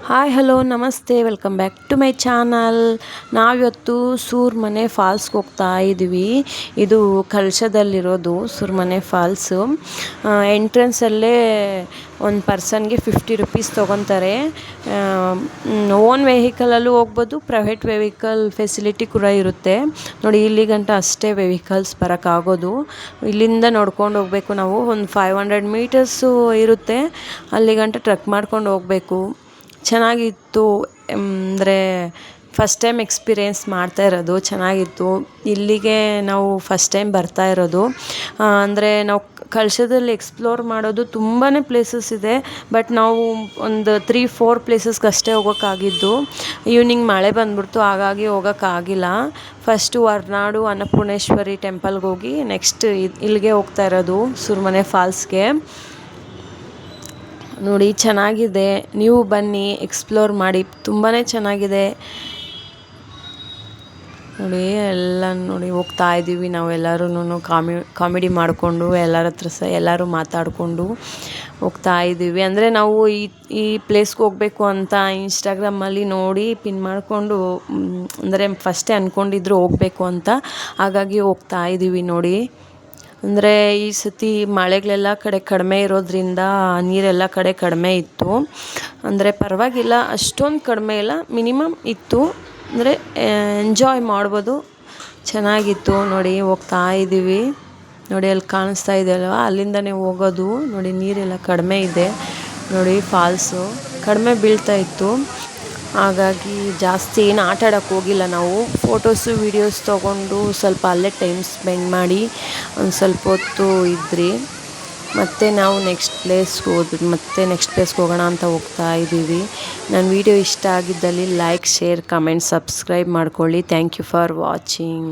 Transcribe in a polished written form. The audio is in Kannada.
ಹಾಯ್ ಹಲೋ ನಮಸ್ತೆ welcome back to my channel. ನಾವಿವತ್ತು ಸೂರ್ಮನೆ ಫಾಲ್ಸ್ಗೆ ಹೋಗ್ತಾ ಇದ್ದೀವಿ. ಇದು ಕಳಶದಲ್ಲಿರೋದು ಸೂರ್ಮನೆ ಫಾಲ್ಸು. ಎಂಟ್ರೆನ್ಸಲ್ಲೇ ಒಂದು ಪರ್ಸನ್ಗೆ 50 ರುಪೀಸ್ ತೊಗೊತಾರೆ. ಓನ್ ವೆಹಿಕಲಲ್ಲೂ ಹೋಗ್ಬೋದು, ಪ್ರೈವೇಟ್ ವೆಹಿಕಲ್ ಫೆಸಿಲಿಟಿ ಕೂಡ ಇರುತ್ತೆ. ನೋಡಿ ಇಲ್ಲಿ ಗಂಟ ಅಷ್ಟೇ ವೆಹಿಕಲ್ಸ್ ಬರೋಕ್ಕಾಗೋದು. ಇಲ್ಲಿಂದ ನೋಡ್ಕೊಂಡು ಹೋಗಬೇಕು. ನಾವು ಒಂದು 500 ಮೀಟರ್ಸು ಇರುತ್ತೆ, ಅಲ್ಲಿ ಗಂಟ ಟ್ರೆಕ್ ಮಾಡ್ಕೊಂಡು ಹೋಗಬೇಕು. ಚೆನ್ನಾಗಿತ್ತು. ಅಂದರೆ ಫಸ್ಟ್ ಟೈಮ್ ಎಕ್ಸ್ಪೀರಿಯೆನ್ಸ್ ಮಾಡ್ತಾ ಇರೋದು, ಚೆನ್ನಾಗಿತ್ತು. ಇಲ್ಲಿಗೆ ನಾವು ಫಸ್ಟ್ ಟೈಮ್ ಬರ್ತಾ ಇರೋದು. ಅಂದರೆ ನಾವು ಕಳಶದಲ್ಲಿ ಎಕ್ಸ್ಪ್ಲೋರ್ ಮಾಡೋದು ತುಂಬಾ ಪ್ಲೇಸಸ್ ಇದೆ, ಬಟ್ ನಾವು ಒಂದು 3-4 ಪ್ಲೇಸಸ್ಗೆ ಅಷ್ಟೇ ಹೋಗೋಕ್ಕಾಗಿದ್ದು. ಈವ್ನಿಂಗ್ ಮಳೆ ಬಂದ್ಬಿಡ್ತು, ಹಾಗಾಗಿ ಹೋಗೋಕ್ಕಾಗಿಲ್ಲ. ಫಸ್ಟು ಹೊರನಾಡು ಅನ್ನಪೂರ್ಣೇಶ್ವರಿ ಟೆಂಪಲ್ಗೆ ಹೋಗಿ ನೆಕ್ಸ್ಟ್ ಇಲ್ಲಿಗೆ ಹೋಗ್ತಾ ಇರೋದು, ಸುರ್ಮನೆ ಫಾಲ್ಸ್ಗೆ. ನೋಡಿ ಚೆನ್ನಾಗಿದೆ, ನೀವು ಬನ್ನಿ ಎಕ್ಸ್ಪ್ಲೋರ್ ಮಾಡಿ, ತುಂಬಾ ಚೆನ್ನಾಗಿದೆ. ನೋಡಿ ಎಲ್ಲ ನೋಡಿ ಹೋಗ್ತಾ ಇದ್ದೀವಿ ನಾವೆಲ್ಲರೂ ಕಾಮಿಡಿ ಮಾಡಿಕೊಂಡು ಎಲ್ಲರ ಹತ್ರ ಎಲ್ಲರೂ ಮಾತಾಡಿಕೊಂಡು ಹೋಗ್ತಾ ಇದ್ದೀವಿ. ಅಂದರೆ ನಾವು ಈ ಪ್ಲೇಸ್ಗೆ ಹೋಗಬೇಕು ಅಂತ ಇನ್ಸ್ಟಾಗ್ರಾಮಲ್ಲಿ ನೋಡಿ ಪಿನ್ ಮಾಡಿಕೊಂಡು, ಅಂದರೆ ಫಸ್ಟೇ ಅಂದ್ಕೊಂಡಿದ್ರು ಹೋಗಬೇಕು ಅಂತ, ಹಾಗಾಗಿ ಹೋಗ್ತಾ ಇದ್ದೀವಿ. ನೋಡಿ ಅಂದರೆ ಈ ಸತಿ ಮಳೆಗಳೆಲ್ಲ ಕಡೆ ಕಡಿಮೆ ಇರೋದ್ರಿಂದ ನೀರೆಲ್ಲ ಕಡೆ ಕಡಿಮೆ ಇತ್ತು. ಅಂದರೆ ಪರವಾಗಿಲ್ಲ, ಅಷ್ಟೊಂದು ಕಡಿಮೆ ಇಲ್ಲ, ಮಿನಿಮಮ್ ಇತ್ತು. ಅಂದರೆ ಎಂಜಾಯ್ ಮಾಡ್ಬೋದು, ಚೆನ್ನಾಗಿತ್ತು. ನೋಡಿ ಹೋಗ್ತಾ ಇದ್ದೀವಿ. ನೋಡಿ ಅಲ್ಲಿ ಕಾಣಿಸ್ತಾ ಇದೆಯಲ್ವ, ಅಲ್ಲಿಂದನೇ ಹೋಗೋದು. ನೋಡಿ ನೀರೆಲ್ಲ ಕಡಿಮೆ ಇದೆ. ನೋಡಿ ಫಾಲ್ಸು ಕಡಿಮೆ ಬೀಳ್ತಾ ಇತ್ತು, ಹಾಗಾಗಿ ಜಾಸ್ತಿ ಏನು ಆಟ ಆಡೋಕ್ಕೆ ಹೋಗಿಲ್ಲ ನಾವು. ಫೋಟೋಸು ವೀಡಿಯೋಸ್ ತೊಗೊಂಡು ಸ್ವಲ್ಪ ಅಲ್ಲೇ ಟೈಮ್ ಸ್ಪೆಂಡ್ ಮಾಡಿ ಒಂದು ಸ್ವಲ್ಪ ಹೊತ್ತು ಇದ್ರಿ. ಮತ್ತು ನಾವು ನೆಕ್ಸ್ಟ್ ಪ್ಲೇಸ್ಗೆ ಹೋಗೋಣ ಅಂತ ಹೋಗ್ತಾ ಇದ್ದೀವಿ. ನನ್ನ ವೀಡಿಯೋ ಇಷ್ಟ ಆಗಿದ್ದಲ್ಲಿ ಲೈಕ್, ಶೇರ್, ಕಮೆಂಟ್, ಸಬ್ಸ್ಕ್ರೈಬ್ ಮಾಡ್ಕೊಳ್ಳಿ. Thank you for watching.